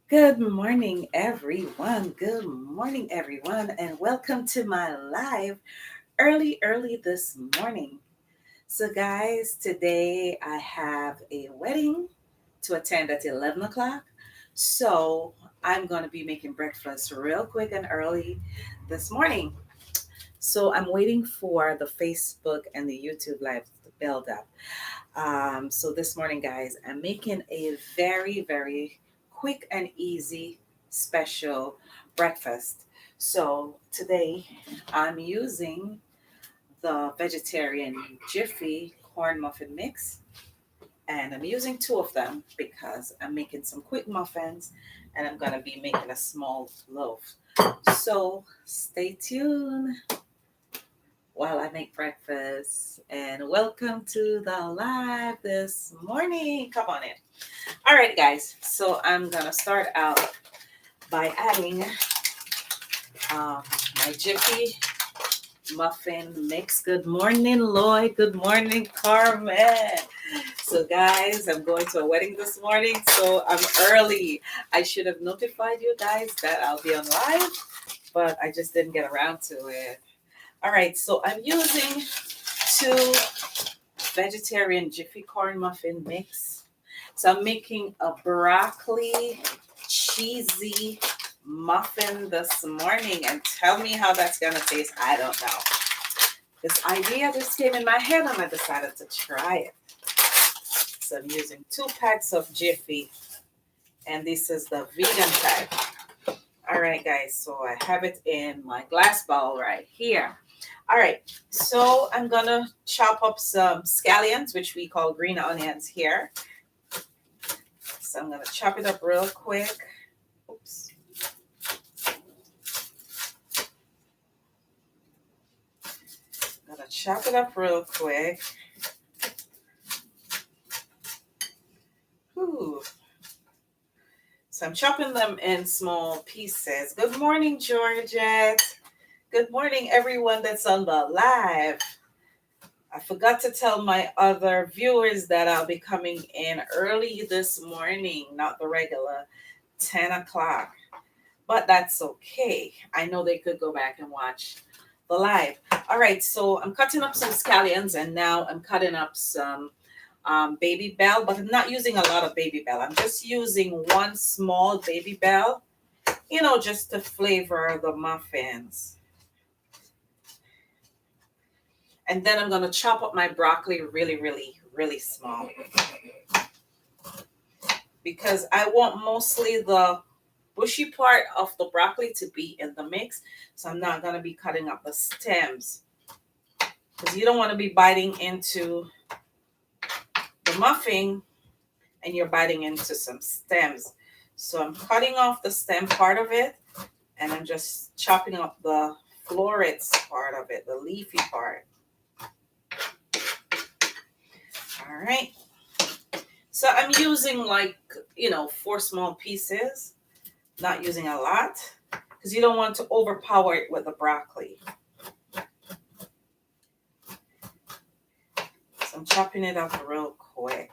Good morning, everyone. Good morning, everyone, and welcome to my live early this morning. So, guys, today I have a wedding to attend at 11 o'clock. So, I'm going to be making breakfast real quick and early this morning. So, I'm waiting for the Facebook and the YouTube live to build up. So this morning, guys, I'm making a very quick and easy special breakfast. So today I'm using the Vegetarian Jiffy Corn Muffin Mix, and I'm using two of them because I'm making some quick muffins and I'm going to be making a small loaf. So stay tuned while I make breakfast. And welcome to the live this morning. Come on in. All right, guys. So I'm gonna start out by adding my Jiffy muffin mix. Good morning, Lloyd. Good morning, Carmen. So, guys, I'm going to a wedding this morning, so I'm early. I should have notified you guys that I'll be on live, but I just didn't get around to it. All right, so I'm using two vegetarian Jiffy Corn Muffin mix. So I'm making a broccoli cheesy muffin this morning, and tell me how that's gonna taste. I don't know. This idea just came in my head and I decided to try it. So I'm using 2 packs of Jiffy, and this is the vegan type. All right, guys, so I have it in my glass bowl right here. All right, so I'm gonna chop up some scallions, which we call green onions here. So I'm gonna chop it up real quick. Oops. I'm gonna chop it up real quick. Ooh. So I'm chopping them in small pieces. Good morning, Georgette. Good morning, everyone that's on the live. I forgot to tell my other viewers that I'll be coming in early this morning, not the regular 10 o'clock. But that's okay. I know they could go back and watch the live. All right, so I'm cutting up some scallions, and now I'm cutting up some baby bell, but I'm not using a lot of baby bell. I'm just using one small baby bell, just to flavor the muffins. And then I'm going to chop up my broccoli really small, because I want mostly the bushy part of the broccoli to be in the mix. So I'm not going to be cutting up the stems, because you don't want to be biting into the muffin and you're biting into some stems. So I'm cutting off the stem part of it, and I'm just chopping up the florets part of it, the leafy part. All right. So I'm using 4 small pieces, not using a lot, because you don't want to overpower it with the broccoli. So I'm chopping it up real quick.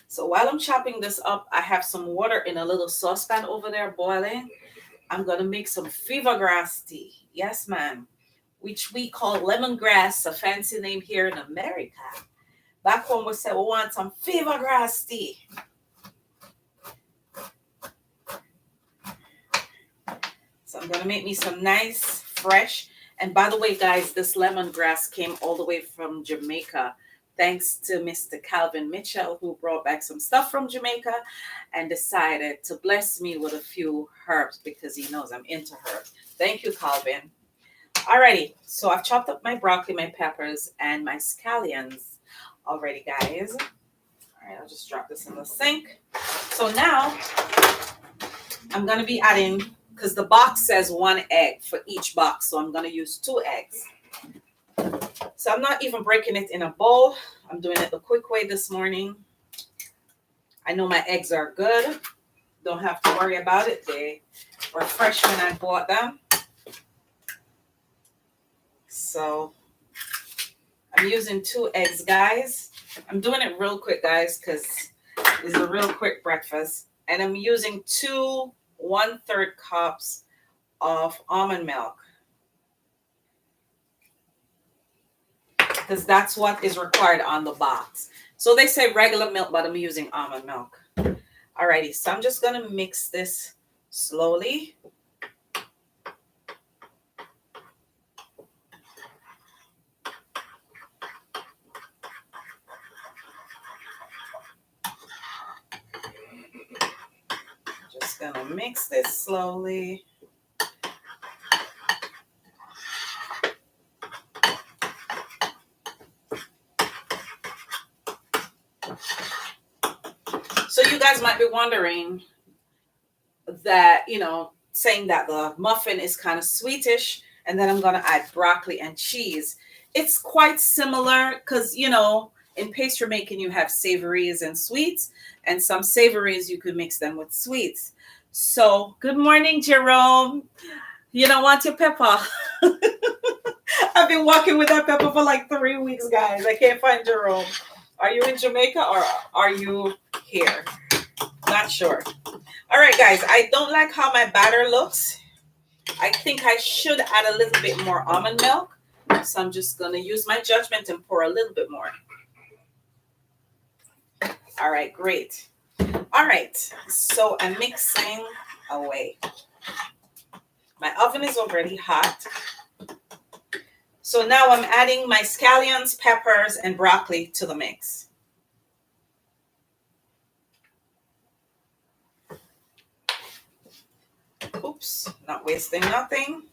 So while I'm chopping this up, I have some water in a little saucepan over there boiling. I'm going to make some fever grass tea. Yes, ma'am. Which we call lemongrass, a fancy name here in America. Back home we said we want some fever grass tea. So I'm going to make me some nice, fresh. And by the way, guys, this lemongrass came all the way from Jamaica. Thanks to Mr. Calvin Mitchell, who brought back some stuff from Jamaica and decided to bless me with a few herbs because he knows I'm into herbs. Thank you, Calvin. Alrighty, so I've chopped up my broccoli, my peppers, and my scallions already, guys. All right, I'll just drop this in the sink. So now I'm going to be adding, because the box says 1 egg for each box, so I'm going to use 2 eggs. So I'm not even breaking it in a bowl. I'm doing it the quick way this morning. I know my eggs are good. Don't have to worry about it. They were fresh when I bought them. So I'm using 2 eggs, guys. I'm doing it real quick, guys, because This is a real quick breakfast. And I'm using 2 1/3 cups of almond milk, because that's what is required on the box. So they say regular milk, but I'm using almond milk. Alrighty, so I'm just gonna mix this slowly. Just gonna mix this slowly. So you guys might be wondering that, saying that the muffin is kind of sweetish, and then I'm going to add broccoli and cheese. It's quite similar because, in pastry making, you have savories and sweets, and some savories you could mix them with sweets. So, good morning, Jerome. You don't want your pepper. I've been walking with that pepper for like 3 weeks, guys. I can't find Jerome. Are you in Jamaica or are you here? Not sure. All right, guys, I don't like how my batter looks. I think I should add a little bit more almond milk. So I'm just going to use my judgment and pour a little bit more. All right, great. All right, so I'm mixing away. My oven is already hot. So now I'm adding my scallions, peppers, and broccoli to the mix. Oops, not wasting nothing.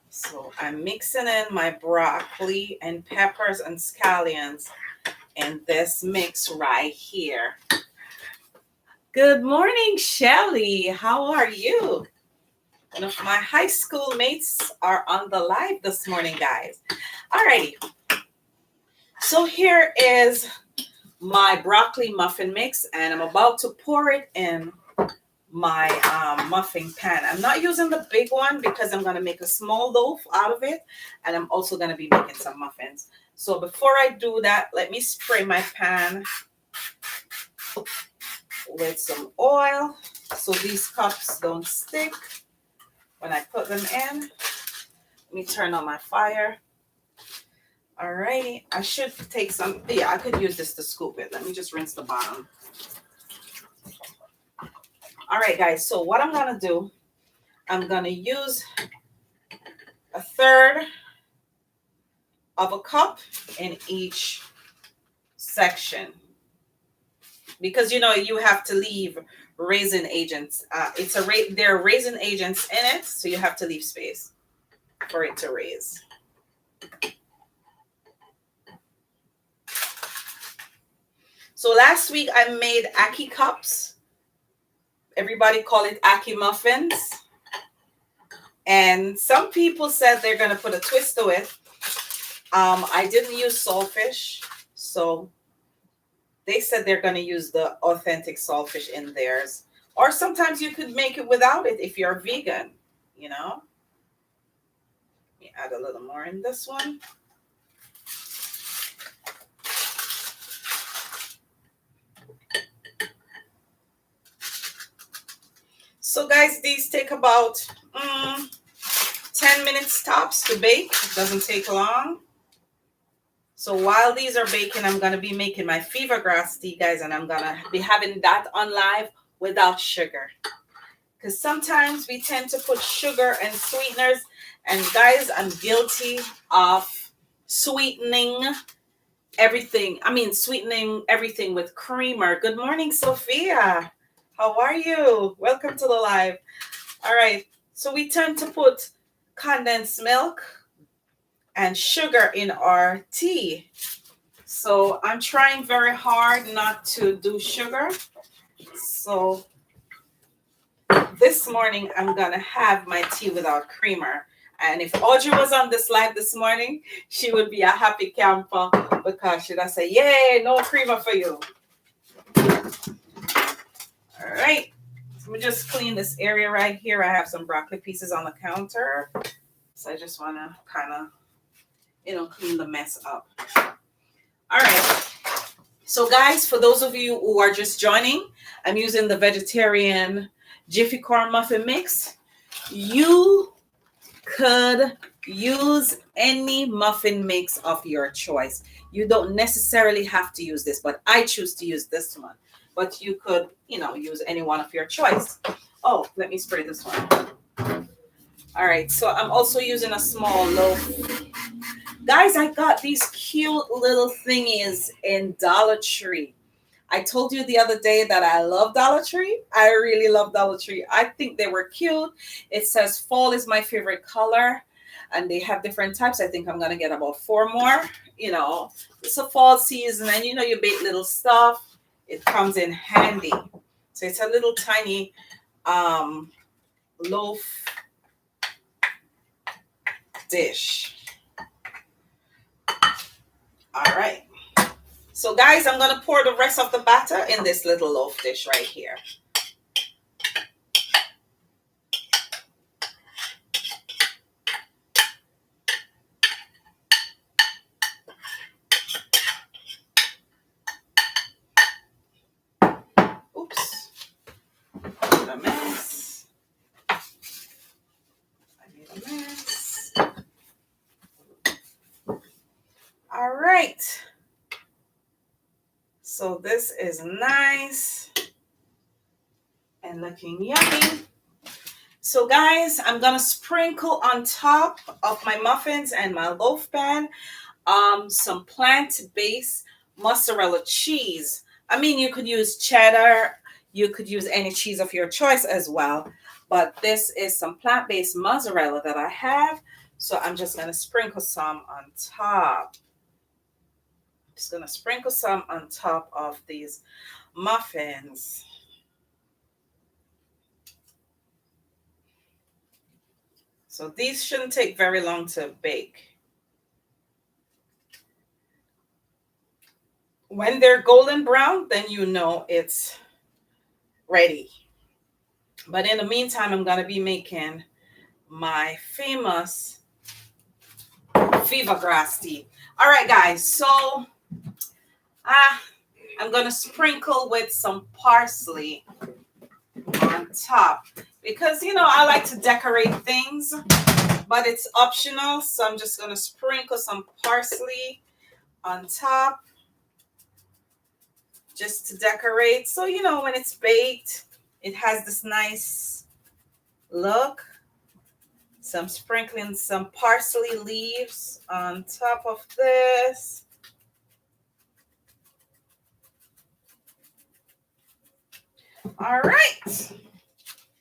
So I'm mixing in my broccoli and peppers and scallions in this mix right here. Good morning, Shelly. How are you? One of my high school mates are on the live this morning, guys. Alrighty. So here is my broccoli muffin mix, and I'm about to pour it in my muffin pan. I'm not using the big one because I'm going to make a small loaf out of it, and I'm also going to be making some muffins. So before I do that, let me spray my pan with some oil so these cups don't stick when I put them in. Let me turn on my fire. Alrighty, I should take some, I could use this to scoop it. Let me just rinse the bottom. All right, guys, so what I'm going to do, I'm going to use 1/3 of a cup in each section. Because, you have to leave raisin agents. There are raisin agents in it, so you have to leave space for it to raise. So last week I made ackee cups. Everybody call it ackee muffins. And some people said they're going to put a twist to it. I didn't use saltfish, so they said they're going to use the authentic saltfish in theirs. Or sometimes you could make it without it if you're vegan, Let me add a little more in this one. So guys, these take about 10 minutes tops to bake. It doesn't take long. So while these are baking, I'm going to be making my fever grass tea, guys, and I'm going to be having that on live without sugar. Because sometimes we tend to put sugar and sweeteners. And guys, I'm guilty of sweetening everything. Sweetening everything with creamer. Good morning, Sophia. How are you? Welcome to the live. All right. So we tend to put condensed milk and sugar in our tea. So I'm trying very hard not to do sugar. So this morning I'm going to have my tea without creamer. And if Audrey was on this live this morning, she would be a happy camper because she'd say, yay, no creamer for you. All right. So we just clean this area right here. I have some broccoli pieces on the counter. So I just want to kind of, clean the mess up. All right. So guys, for those of you who are just joining, I'm using the Vegetarian Jiffy Corn Muffin Mix. You could use any muffin mix of your choice. You don't necessarily have to use this, but I choose to use this one. But you could, use any one of your choice. Oh, let me spray this one. All right, so I'm also using a small loaf. Guys, I got these cute little thingies in Dollar Tree. I told you the other day that I love Dollar Tree. I really love Dollar Tree. I think they were cute. It says fall is my favorite color, and they have different types. I think I'm going to get about 4 more. It's a fall season, and you bake little stuff. It comes in handy. So it's a little tiny loaf dish. All right. So guys, I'm going to pour the rest of the batter in this little loaf dish right here. Oops. What a mess. I made a mess. All right. So this is nice and looking yummy. So guys, I'm gonna sprinkle on top of my muffins and my loaf pan some plant-based mozzarella cheese. I mean, you could use cheddar, you could use any cheese of your choice as well, but this is some plant-based mozzarella that I have. So I'm just gonna sprinkle some on top. Just gonna sprinkle some on top of these muffins. So these shouldn't take very long to bake. When they're golden brown, then you know it's ready. But in the meantime, I'm gonna be making my famous fever grass tea. All right, guys, so I'm gonna sprinkle with some parsley on top because I like to decorate things, but it's optional. So I'm just gonna sprinkle some parsley on top just to decorate. So when it's baked, it has this nice look. So I'm sprinkling some parsley leaves on top of this. All right.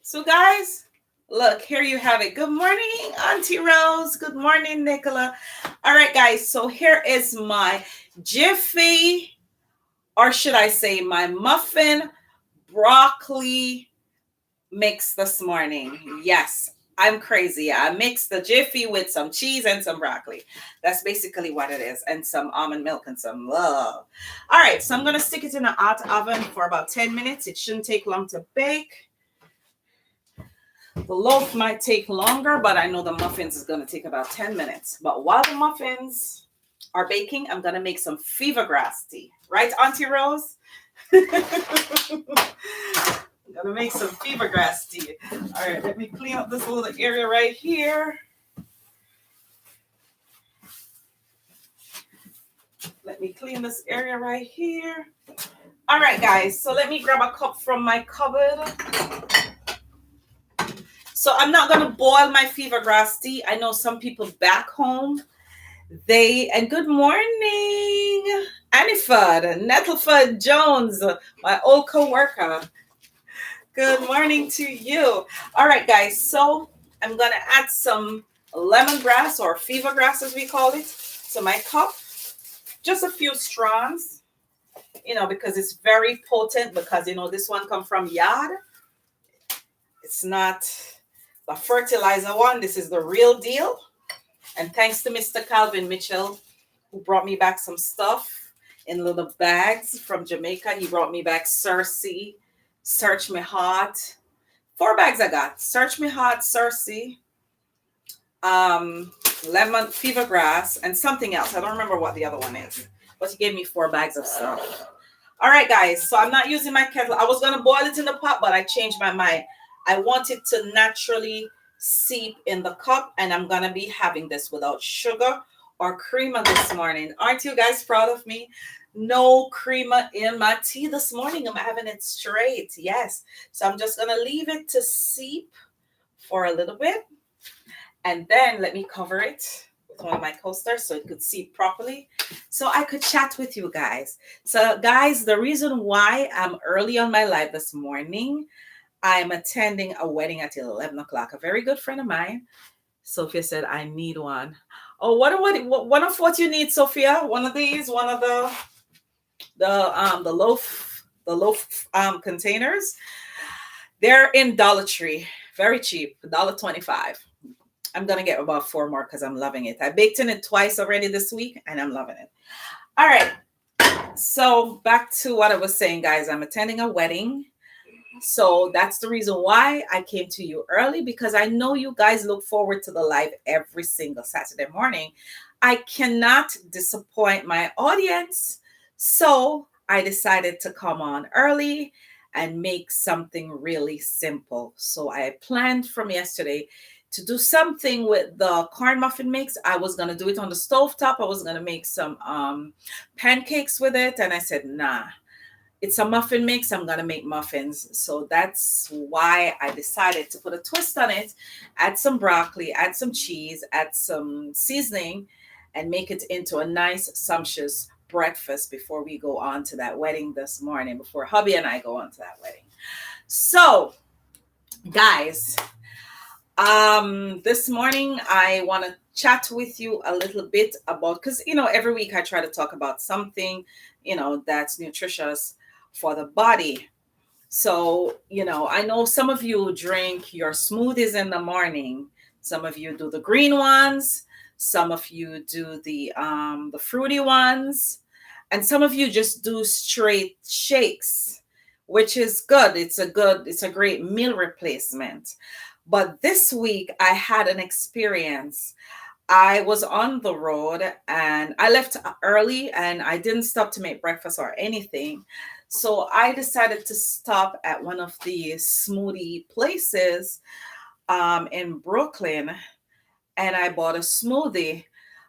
So guys, look, here you have it. Good morning, Auntie Rose. Good morning, Nicola. All right, guys. So here is my Jiffy, or should I say my muffin broccoli mix this morning. Yes, I'm crazy. I mixed the Jiffy with some cheese and some broccoli. That's basically what it is. And some almond milk and some love. All right, so I'm going to stick it in a hot oven for about 10 minutes. It shouldn't take long to bake. The loaf might take longer, but I know the muffins is going to take about 10 minutes. But while the muffins are baking, I'm going to make some fever grass tea. Right, Auntie Rose? I'm going to make some fever grass tea. All right, let me clean up this little area right here. Let me clean this area right here. All right, guys, so let me grab a cup from my cupboard. So I'm not going to boil my fever grass tea. I know some people back home, and good morning, Anifud, Nettleford Jones, my old co-worker. Good morning to you. All right, guys, so I'm going to add some lemongrass or fever grass, as we call it, to my cup. Just a few strands, because it's very potent, because, this one comes from yard. It's not the fertilizer one. This is the real deal. And thanks to Mr. Calvin Mitchell, who brought me back some stuff in little bags from Jamaica. He brought me back Cersei, Search Me Hot. 4 bags I got. Search Me Hot, Cersei, lemon, fever grass, and something else. I don't remember what the other one is. But he gave me 4 bags of stuff. All right, guys. So I'm not using my kettle. I was gonna boil it in the pot, but I changed my mind. I want it to naturally seep in the cup, and I'm gonna be having this without sugar or creamer this morning. Aren't you guys proud of me? No creamer in my tea this morning. I'm having it straight. Yes. So I'm just gonna leave it to seep for a little bit, and then let me cover it with one of my coasters so it could seep properly, so I could chat with you guys. So, guys, the reason why I'm early on my live this morning, I'm attending a wedding at 11 o'clock. A very good friend of mine, Sophia, said, I need one. Oh, one of what you need, Sophia? One of these, one of the loaf containers. They're in Dollar Tree, very cheap, $1.25. I'm gonna get about 4 more because I'm loving it. I baked in it twice already this week, and I'm loving it. All right. So back to what I was saying, guys. I'm attending a wedding. So that's the reason why I came to you early, because I know you guys look forward to the live every single Saturday morning. I cannot disappoint my audience. So I decided to come on early and make something really simple. So I planned from yesterday to do something with the corn muffin mix. I was going to do it on the stove top. I was going to make some pancakes with it. And I said, nah, it's a muffin mix. I'm going to make muffins. So that's why I decided to put a twist on it, add some broccoli, add some cheese, add some seasoning, and make it into a nice, sumptuous breakfast before we go on to that wedding this morning, before hubby and I go on to that wedding. So, guys, this morning I want to chat with you a little bit about, because every week I try to talk about something that's nutritious for the body. So I know some of you drink your smoothies in the morning. Some of you do the green ones. Some of you do the fruity ones, and some of you just do straight shakes, which is good. It's a great meal replacement. But this week I had an experience. I was on the road and I left early and I didn't stop to make breakfast or anything. So I decided to stop at one of the smoothie places in Brooklyn, and I bought a smoothie.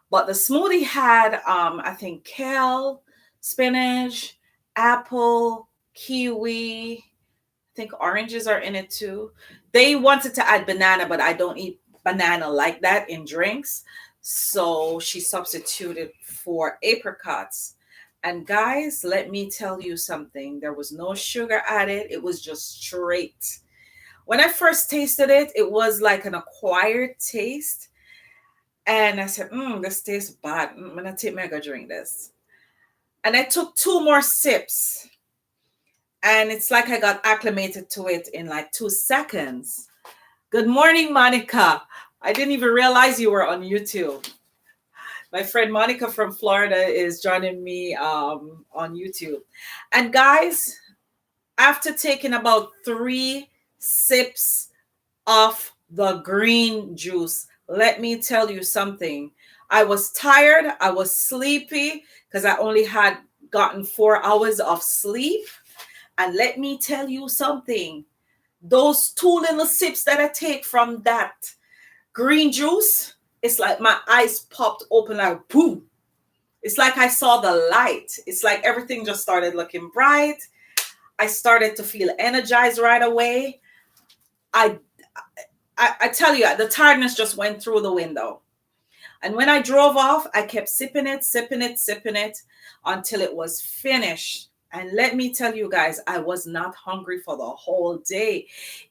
But the smoothie had, I think, kale, spinach, apple, kiwi. I think oranges are in it too. They wanted to add banana, but I don't eat banana like that in drinks. So she substituted for apricots. And guys, let me tell you something. There was no sugar added. It was just straight. When I first tasted it, it was like an acquired taste. And I said, this tastes bad. I'm going to take me a drink this. And I took 2 more sips. And it's like I got acclimated to it in like 2 seconds. Good morning, Monica. I didn't even realize you were on YouTube. My friend Monica from Florida is joining me on YouTube. And guys, after taking about 3 sips of the green juice, let me tell you something. I was tired. I was sleepy because I only had gotten 4 hours of sleep. And let me tell you something. Those 2 little sips that I take from that green juice, it's like my eyes popped open like boom. It's like I saw the light. It's like everything just started looking bright. I started to feel energized right away. I tell you, the tiredness just went through the window. And when I drove off, I kept sipping it until it was finished. And let me tell you guys, I was not hungry for the whole day.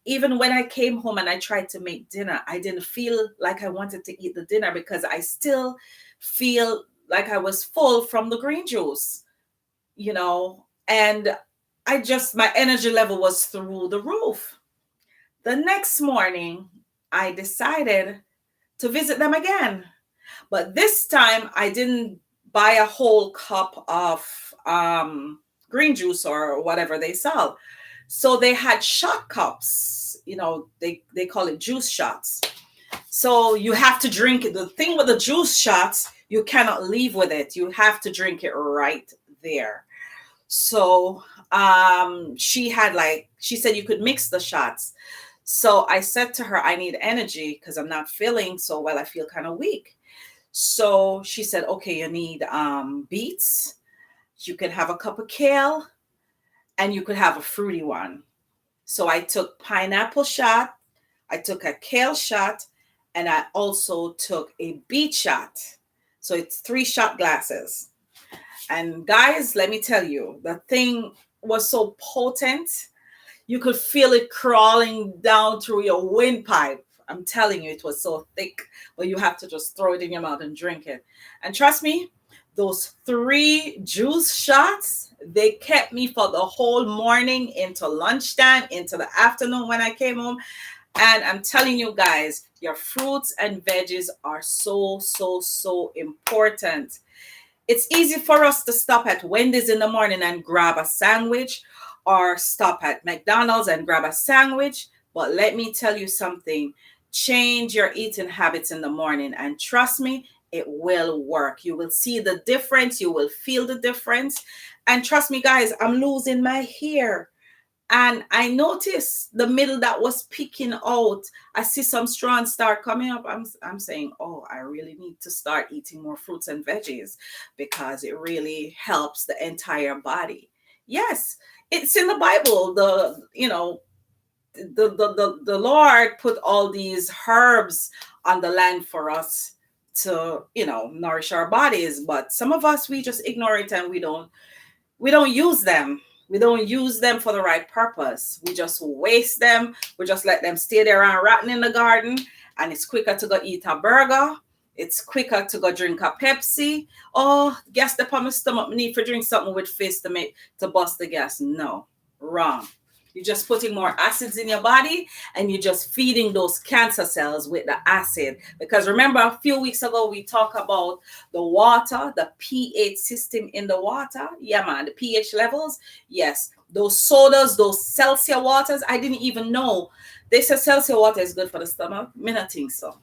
Even when I came home and I tried to make dinner, I didn't feel like I wanted to eat the dinner because I still feel like I was full from the green juice, and my energy level was through the roof. The next morning, I decided to visit them again. But this time I didn't buy a whole cup of green juice or whatever they sell. So they had shot cups, they call it juice shots. So you have to drink it. The thing with the juice shots, you cannot leave with it. You have to drink it right there. So she said you could mix the shots. So I said to her, I need energy because I'm not feeling so well. I feel kind of weak. So she said, okay, you need beets. You can have a cup of kale and you could have a fruity one. So I took pineapple shot, I took a kale shot, and I also took a beet shot. So it's 3 shot glasses. And guys, let me tell you, the thing was so potent. You could feel it crawling down through your windpipe. I'm telling you, it was so thick, but you have to just throw it in your mouth and drink it. And trust me, those 3 juice shots, they kept me for the whole morning into lunchtime, into the afternoon when I came home. And I'm telling you guys, your fruits and veggies are so, so, so important. It's easy for us to stop at Wendy's in the morning and grab a sandwich, or stop at McDonald's and grab a sandwich. But let me tell you something, change your eating habits in the morning, and trust me, it will work. You will see the difference, you will feel the difference. And trust me, guys, I'm losing my hair. And I noticed the middle that was peeking out. I see some strands start coming up. I'm saying, oh, I really need to start eating more fruits and veggies because it really helps the entire body. Yes, it's in the Bible. The Lord put all these herbs on the land for us to, nourish our bodies. But some of us, we just ignore it, and we don't use them. We don't use them for the right purpose. We just waste them. We just let them stay there and rotten in the garden. And it's quicker to go eat a burger. It's quicker to go drink a Pepsi. Oh, gas the upon my stomach. I need to drink something with fizz to bust the gas. No, wrong. You're just putting more acids in your body, and you're just feeding those cancer cells with the acid. Because remember, a few weeks ago, we talked about the water, the pH system in the water. Yeah, man, the pH levels. Yes, those sodas, those Celsius waters, I didn't even know. They said Celsius water is good for the stomach. Me not think so.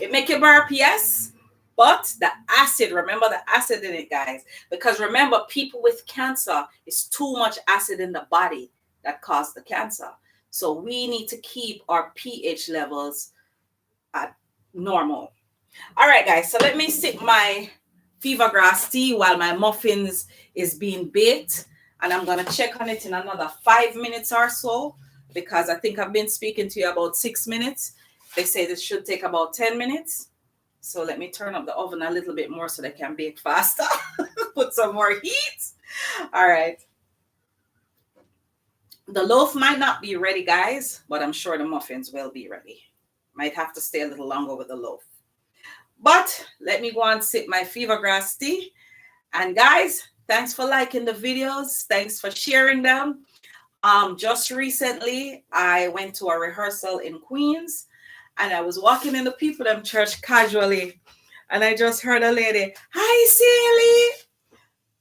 It make you burp, yes. But the acid, remember the acid in it, guys. Because remember, people with cancer, it's too much acid in the body that cause the cancer. So we need to keep our pH levels at normal. All right, guys. So let me sip my fever grass tea while my muffins is being baked. And I'm going to check on it in another 5 minutes or so, because I think I've been speaking to you about 6 minutes. They say this should take about 10 minutes. So let me turn up the oven a little bit more so they can bake faster. Put some more heat. All right. The loaf might not be ready, guys, but I'm sure the muffins will be ready. Might have to stay a little longer with the loaf. But let me go and sip my fever grass tea. And guys, thanks for liking the videos. Thanks for sharing them. Just recently, I went to a rehearsal in Queens, and I was walking in the people in church casually, and I just heard a lady, "Hi, Sally."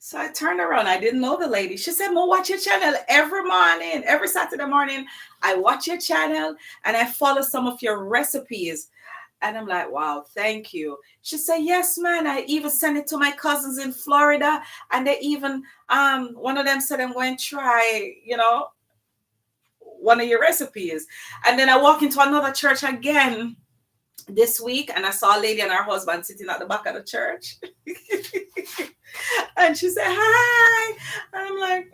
So I turned around. I didn't know the lady. She said, "Mo, watch your channel every morning, every Saturday morning. I watch your channel and I follow some of your recipes." And I'm like, "Wow, thank you." She said, "Yes, man. I even sent it to my cousins in Florida, and they even one of them said I'm going to try, one of your recipes." And then I walk into another church again this week, and I saw a lady and her husband sitting at the back of the church. And she said, "Hi." And I'm like,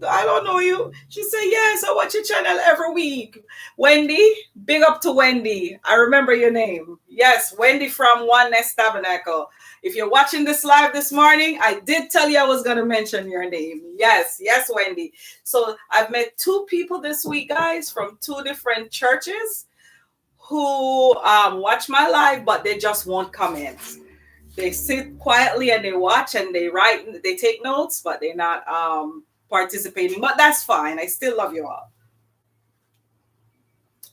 I don't know you. She said, "Yes, I watch your channel every week. Wendy, big up to Wendy. I remember your name. Yes, Wendy from Oneness Tabernacle. If you're watching this live this morning, I did tell you I was going to mention your name. Yes, Wendy." So I've met 2 people this week, guys, from 2 different churches who watch my live, but they just won't comment. They sit quietly and they watch and they write, they take notes, but they're not participating. But that's fine. I still love you all.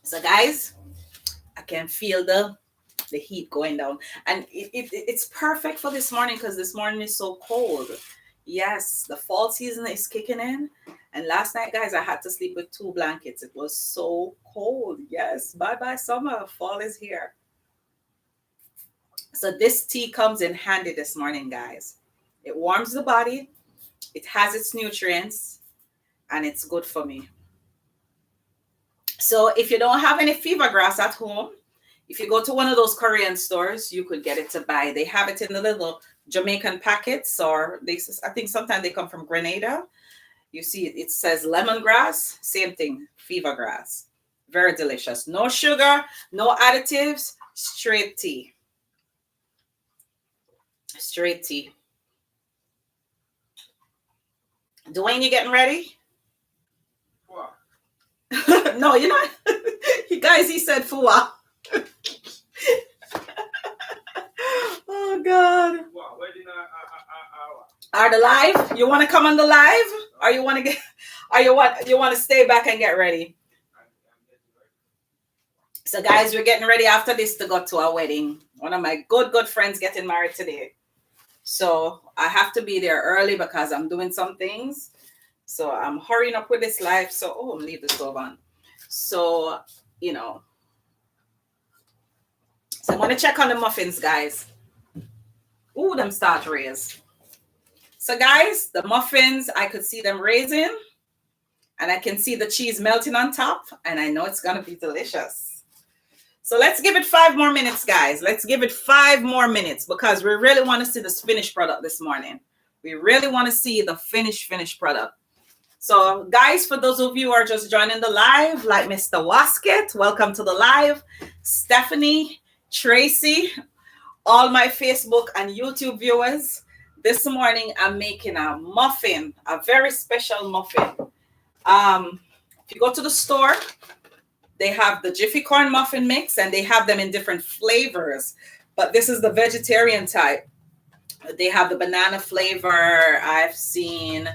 So, guys, I can feel the heat going down, and it's perfect for this morning because this morning is so cold. Yes, the fall season is kicking in. And last night, guys, I had to sleep with 2 blankets. It was so cold. Yes, bye bye summer. Fall is here. So this tea comes in handy this morning, guys. It warms the body. It has its nutrients and it's good for me. So if you don't have any fever grass at home, if you go to one of those Korean stores, you could get it to buy. They have it in the little Jamaican packets, or I think sometimes they come from Grenada. You see it says lemongrass, same thing, fever grass. Very delicious. No sugar, no additives, straight tea. Straight tea. Dwayne, you getting ready? What? No, you're not. You guys, he said fuwa. Oh God. What? Where did Are the live? You want to come on the live, or you want to get, or you want to stay back and get ready? So, guys, we're getting ready after this to go to a wedding. One of my good friends getting married today. So I have to be there early because I'm doing some things. So I'm hurrying up with this live. So, leave the stove on. So, so I'm going to check on the muffins, guys. Ooh, them start raised. So, guys, the muffins, I could see them raising. And I can see the cheese melting on top. And I know it's going to be delicious. So let's give it 5 more minutes, guys. Let's give it 5 more minutes because we really want to see this finished product this morning. We really want to see the finished product. So, guys, for those of you who are just joining the live, like Mr. Wasket, welcome to the live. Stephanie, Tracy, all my Facebook and YouTube viewers. This morning, I'm making a muffin, a very special muffin. If you go to the store, they have the Jiffy Corn Muffin mix, and they have them in different flavors. But this is the vegetarian type. They have the banana flavor. I've seen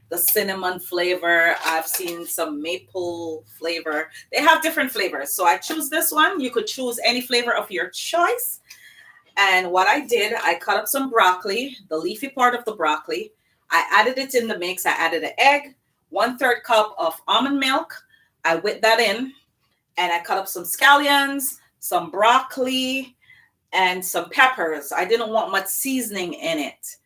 the cinnamon flavor. I've seen some maple flavor. They have different flavors. So I choose this one. You could choose any flavor of your choice. And what I did, I cut up some broccoli, the leafy part of the broccoli. I added it in the mix. I added an egg, 1/3 cup of almond milk. I whipped that in. And I cut up some scallions, some broccoli, and some peppers. I didn't want much seasoning in it,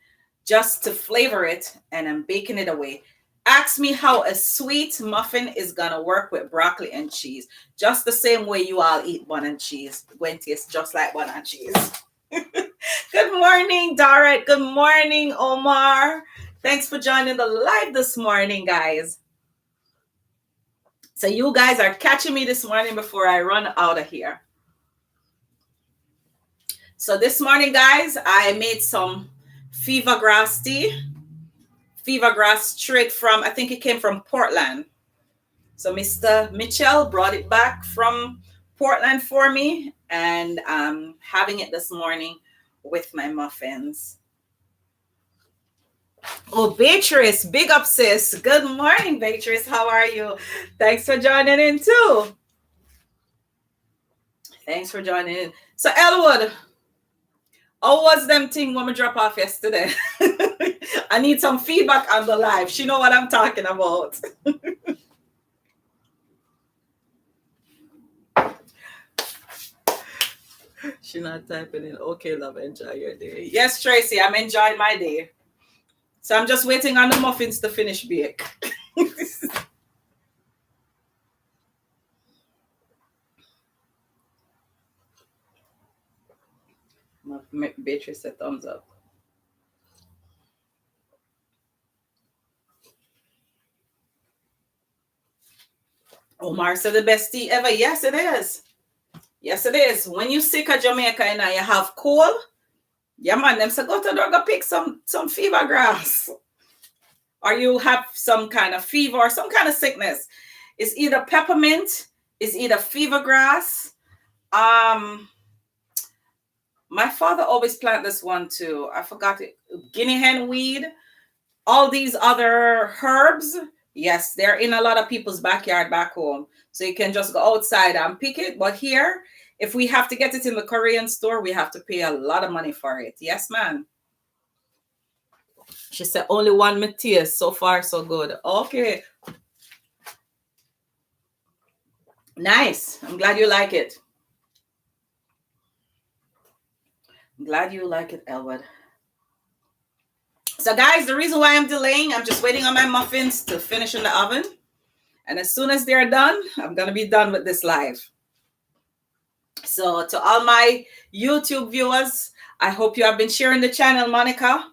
just to flavor it, and I'm baking it away. Ask me how a sweet muffin is going to work with broccoli and cheese. Just the same way you all eat bun and cheese. It's going to taste just like bun and cheese. Good morning, Dorrit. Good morning, Omar. Thanks for joining the live this morning, guys. So you guys are catching me this morning before I run out of here. So this morning, guys, I made some fever grass tea. Fever grass straight from, I think it came from Portland. So Mr. Mitchell brought it back from Portland for me. And I'm having it this morning with my muffins. Oh, Beatrice, big up, sis. Good morning, Beatrice. How are you? Thanks for joining in, too. Thanks for joining in. So, Elwood, how was them thing when we drop off yesterday? I need some feedback on the live. She know what I'm talking about. She not typing in. Okay, love, enjoy your day. Yes, Tracy, I'm enjoying my day. So I'm just waiting on the muffins to finish bake. Beatrice said thumbs up. Omar said the best tea ever. Yes, it is. Yes, it is. When you sick of Jamaica and you have cold, yeah, man, them say go to the door, go pick some fever grass. Or you have some kind of fever or some kind of sickness. It's either peppermint, it's either fever grass. My father always planted this one too. I forgot it. Guinea hen weed. All these other herbs. Yes, they're in a lot of people's backyard back home. So you can just go outside and pick it. But here, if we have to get it in the Korean store, we have to pay a lot of money for it. Yes, ma'am. She said only one Matthias. So far, so good. Okay. Nice. I'm glad you like it. I'm glad you like it, Elwood. So guys, the reason why I'm delaying, I'm just waiting on my muffins to finish in the oven. And as soon as they're done, I'm going to be done with this live. So to all my YouTube viewers, I hope you have been sharing the channel, Monica.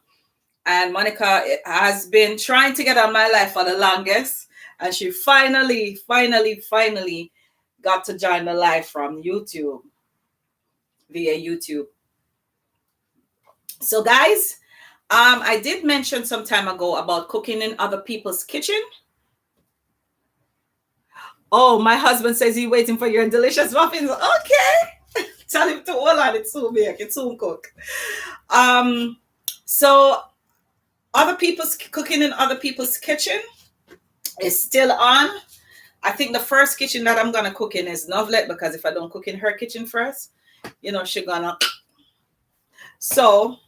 And Monica has been trying to get on my life for the longest. And she finally got to join the live from YouTube, via YouTube. So guys, I did mention some time ago about cooking in other people's kitchen. Oh, my husband says he's waiting for your delicious muffins. Okay. Tell him to hold on, it's soon bake, it's soon cook. So other people's cooking in other people's kitchen is still on. I think the first kitchen that I'm gonna cook in is Novelet, because if I don't cook in her kitchen first, she's gonna. So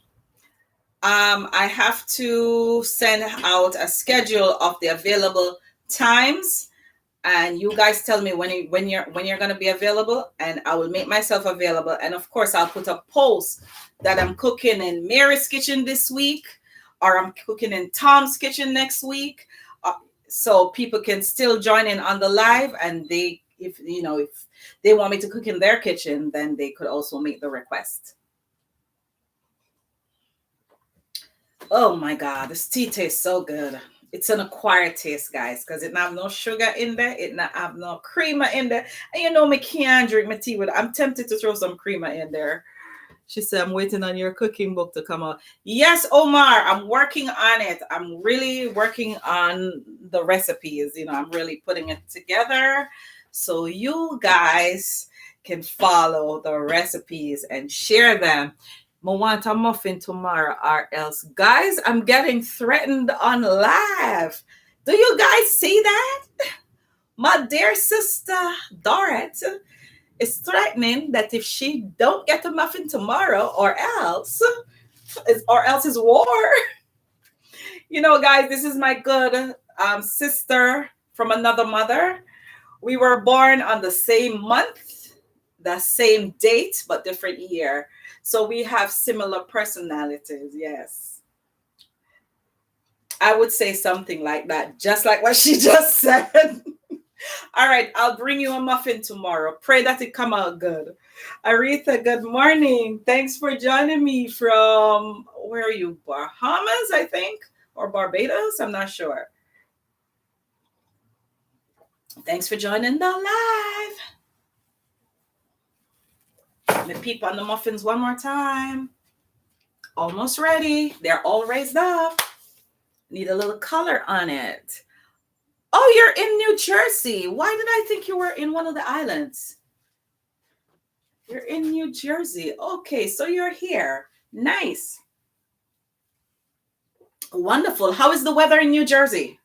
I have to send out a schedule of the available times, and you guys tell me when you're gonna be available, and I will make myself available. And of course, I'll put a post that I'm cooking in Mary's kitchen this week, or I'm cooking in Tom's kitchen next week, so people can still join in on the live. And if they want me to cook in their kitchen, then they could also make the request. Oh my God, this tea tastes so good. It's an acquired taste, guys, because it not have no sugar in there. It not have no creamer in there. And me can't drink my tea with it. I'm tempted to throw some creamer in there. She said, I'm waiting on your cooking book to come out. Yes, Omar, I'm working on it. I'm really working on the recipes. I'm really putting it together so you guys can follow the recipes and share them. I want a muffin tomorrow, or else. Guys, I'm getting threatened on live. Do you guys see that? My dear sister, Dorrit, is threatening that if she don't get a muffin tomorrow, or else is war. Guys, this is my good sister from another mother. We were born on the same month, the same date, but different year. So we have similar personalities. Yes. I would say something like that, just like what she just said. All right, I'll bring you a muffin tomorrow. Pray that it come out good. Aretha, good morning. Thanks for joining me from, where are you? Bahamas, I think, or Barbados? I'm not sure. Thanks for joining the live. Let me peep on the muffins one more time. Almost ready. They're all raised up. Need a little color on it. Oh, you're in New Jersey. Why did I think you were in one of the islands? You're in New Jersey. Okay, so you're here. Nice. Wonderful. How is the weather in New Jersey?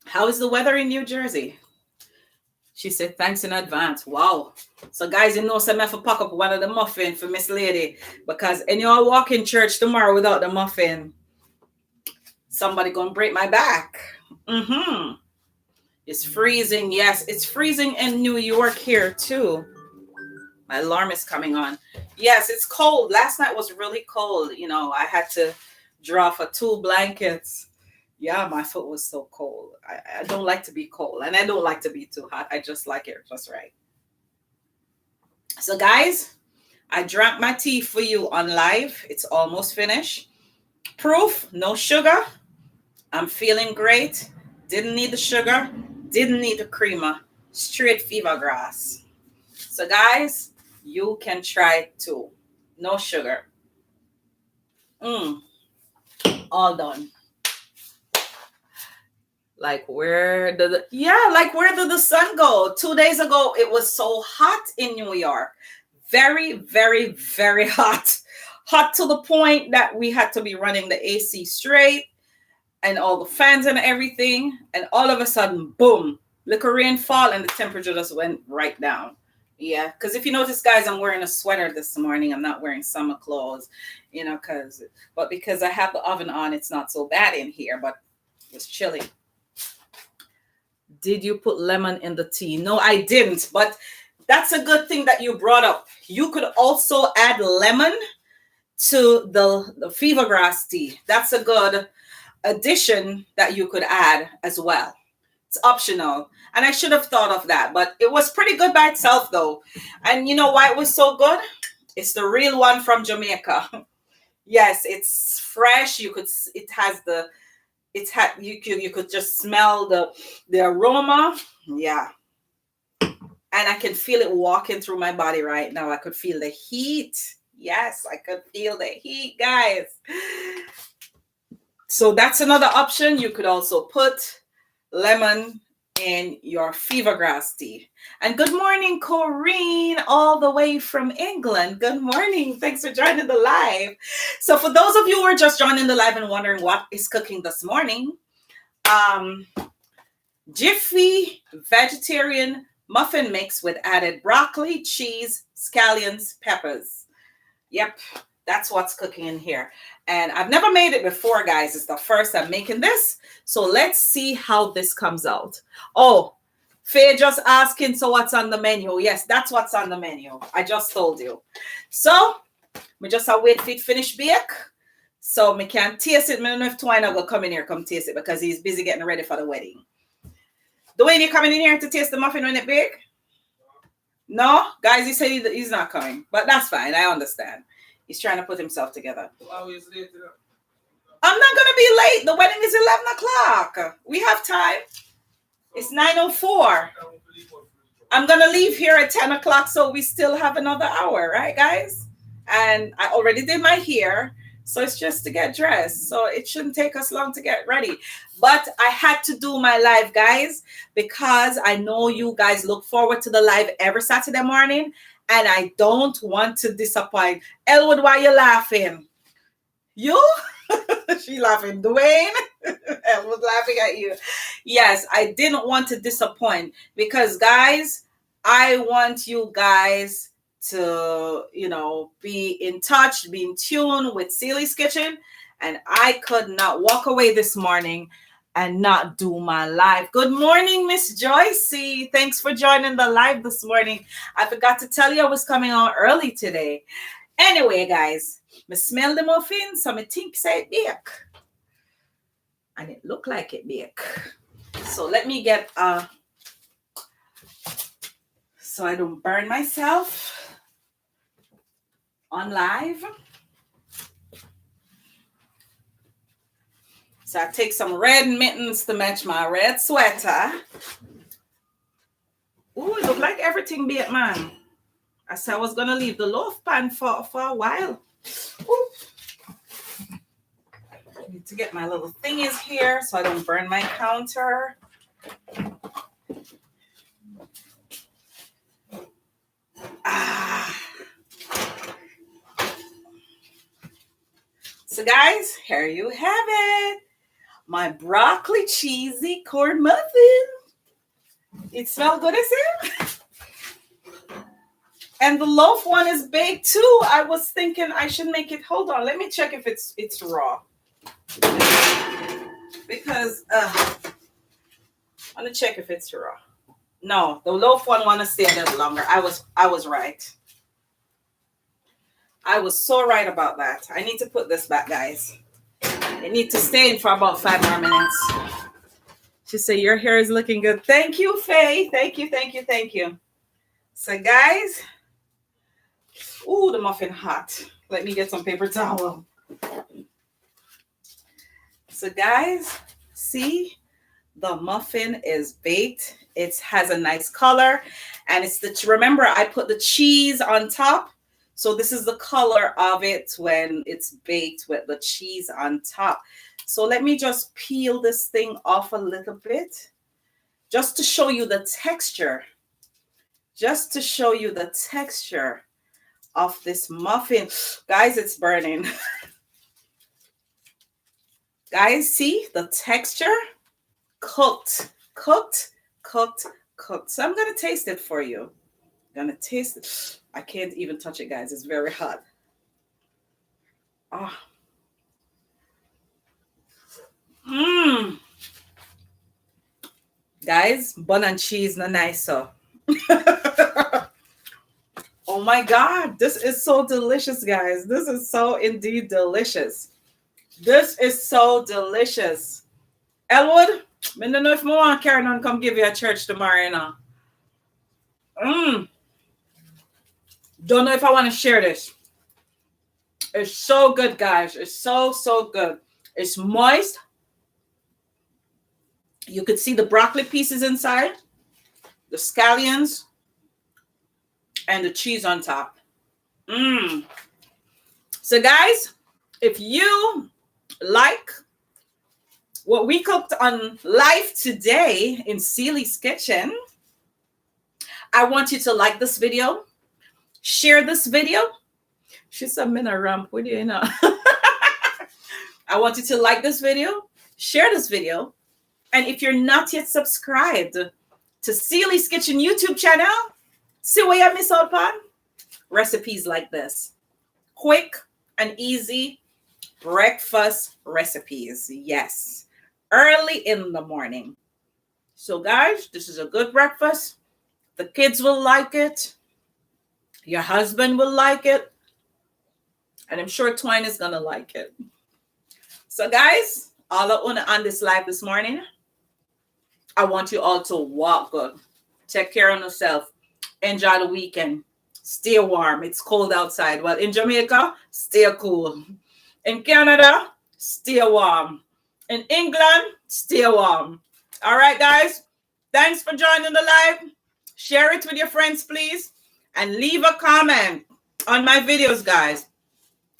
How is the weather in New Jersey? She said, thanks in advance. Wow. So guys, some have to pack up one of the muffin for Miss Lady, because any y'all walk in church tomorrow without the muffin, somebody gonna break my back. It's freezing. Yes, it's freezing in New York here too. My alarm is coming on. Yes, it's cold. Last night was really cold. I had to draw for 2 blankets. Yeah, my foot was so cold. I don't like to be cold, and I don't like to be too hot. I just like it just right. So guys, I drank my tea for you on live. It's almost finished. Proof, no sugar. I'm feeling great. Didn't need the sugar. Didn't need the creamer. Straight fever grass. So guys, you can try it too. No sugar. All done. Like where did the sun go? 2 days ago, it was so hot in New York. Very, very, very hot. Hot to the point that we had to be running the AC straight and all the fans and everything. And all of a sudden, boom, little rainfall, and the temperature just went right down. Yeah, because if you notice, guys, I'm wearing a sweater this morning. I'm not wearing summer clothes, because I have the oven on, it's not so bad in here, but it's chilly. Did you put lemon in the tea? No, I didn't. But That's a good thing that you brought up. You could also add lemon to the fever grass tea. That's a good addition that you could add as well. It's optional. And I should have thought of that, but it was pretty good by itself though. And you know why it was so good? It's the real one from Jamaica. Yes, it's fresh. It has the you could just smell the aroma. Yeah. And I can feel it walking through my body right now. I could feel the heat. Yes, I could feel the heat, guys. So that's another option. You could also put lemon in your fever grass tea. And good morning, Corinne, all the way from England. Good morning. Thanks for joining the live. So for those of you who are just joining the live and wondering what is cooking this morning, Jiffy Vegetarian Muffin mix with added broccoli, cheese, scallions, peppers. Yep, that's what's cooking in here. And I've never made it before, guys. It's the first I'm making this. So let's see how this comes out. Oh, Faye just asking, so what's on the menu? Yes, that's what's on the menu. I just told you. So, we just have wait for it finish bake. So, me can taste it. I don't know if Twine will come in here, come taste it because he's busy getting ready for the wedding. Dwayne, you coming in here to taste the muffin when it bake? No? Guys, he said he's not coming. But that's fine. I understand. He's trying to put himself together. Always late. I'm not going to be late. The wedding is 11 o'clock. We have time. It's 9:04. I'm going to leave here at 10 o'clock, so we still have another hour, right, guys? And I already did my hair, so it's just to get dressed. So it shouldn't take us long to get ready. But I had to do my live, guys, because I know you guys look forward to the live every Saturday morning, and I don't want to disappoint. Elwood, why you laughing? You? She laughing. Dwayne? Elwood laughing at you. Yes, I didn't want to disappoint because, guys, I want you guys to, be in touch, be in tune with Celie's Kitchen. And I could not walk away this morning and not do my live. Good morning, Miss Joycey. Thanks for joining the live this morning. I forgot to tell you I was coming on early today. Anyway, guys, I smell the muffin, so I think say it bake. And it look like it bake. So let me get so I don't burn myself on live. So I take some red mittens to match my red sweater. Ooh, it look like everything baked, man. I said I was going to leave the loaf pan for a while. Ooh. I need to get my little thingies here so I don't burn my counter. So guys, here you have it. My broccoli cheesy corn muffin. It smells good, is it? And the loaf one is baked too. I was thinking I should make it. Hold on, let me check if it's raw. Because I want to check if it's raw. No, the loaf one want to stay a little longer. I was right. I was so right about that. I need to put this back, guys. It needs to stay in for about 5 more minutes. She said, your hair is looking good. Thank you, Faye. Thank you. So, guys. Ooh, the muffin hot. Let me get some paper towel. So, guys, see? The muffin is baked. It has a nice color. And remember, I put the cheese on top. So this is the color of it when it's baked with the cheese on top. So let me just peel this thing off a little bit just to show you the texture. Just to show you the texture of this muffin. Guys, it's burning. Guys, see the texture? Cooked. So I'm going to taste it for you. I'm going to taste it. I can't even touch it, guys. It's very hot. Oh. Guys, bun and cheese, no nice, so. my God. This is so delicious, guys. This is so indeed delicious. This is so delicious. Elwood, I don't know if I want to carry on come give you a church tomorrow, you know. Don't know if I want to share this. It's so good, guys. It's so, so good. It's moist. You could see the broccoli pieces inside, the scallions, and the cheese on top. So, guys, if you like what we cooked on live today in Celie's Kitchen, I want you to like this video, share this video. She said, I'm in a ramp with you, you know. I want you to like this video, share this video. And if you're not yet subscribed to Celie's Kitchen YouTube channel, see what you miss out on? Recipes like this. Quick and easy breakfast recipes. Yes. Early in the morning. So guys, this is a good breakfast. The kids will like it. Your husband will like it. And I'm sure Twine is going to like it. So guys, all on this live this morning, I want you all to walk good. Take care of yourself. Enjoy the weekend. Stay warm. It's cold outside. Well, in Jamaica, stay cool. In Canada, stay warm. In England, stay warm. All right, guys. Thanks for joining the live. Share it with your friends, please. And leave a comment on my videos, guys.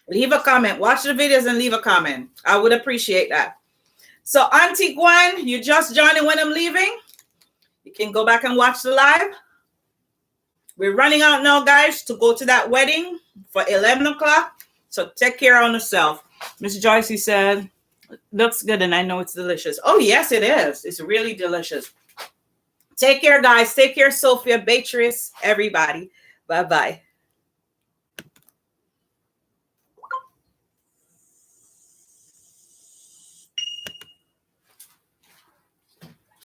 Leave a comment. Watch the videos and leave a comment. I would appreciate that. So, Auntie Gwen, you just joining when I'm leaving. You can go back and watch the live. We're running out now, guys, to go to that wedding for 11 o'clock. So, take care of yourself. Miss Joyce said, looks good and I know it's delicious. Oh, yes, it is. It's really delicious. Take care, guys. Take care, Sophia, Beatrice, everybody. Bye-bye.